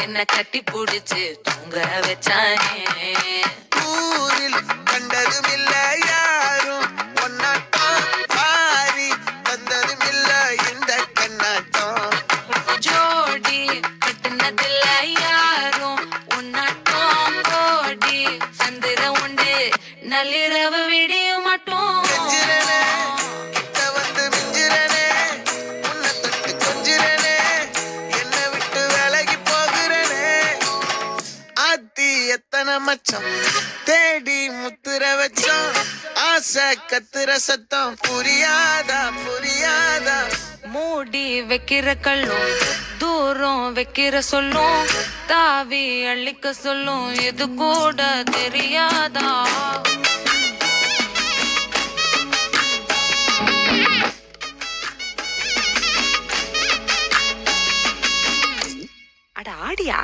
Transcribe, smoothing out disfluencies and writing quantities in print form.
என்ன கட்டி புடிச்சு தூங்க வச்சானே. ஊரில் கண்டதும் இல்ல யாரும் ஒன்னாட்டம், பாரி வந்ததும் இல்ல இந்த கண்ணாட்டம். ஜோடி கட்டுனதில்ல யாரும் உன்னாட்டம், கோடி சந்திர உண்டு நள்ளிரவு விடிய மட்டும். கெஞ்சிரனே, கிட்ட வந்து மிஞ்சிரனே, உன்னை தொட்டு கொஞ்சிரனே, என்னை விட்டு விலகி போகிறனே. ஆத்தி எத்தனை மச்சம் தேடி முத்துற வச்சோம், ஆசை கத்துற சத்தம் புரியாதா புரியாதா. மூடி வைக்கிற கல்லும் தூரம் வைக்கிற சொல்லும், தாவி அள்ளிக்க சொல்லும் இது கூட தெரியாதா. அட ஆடியா.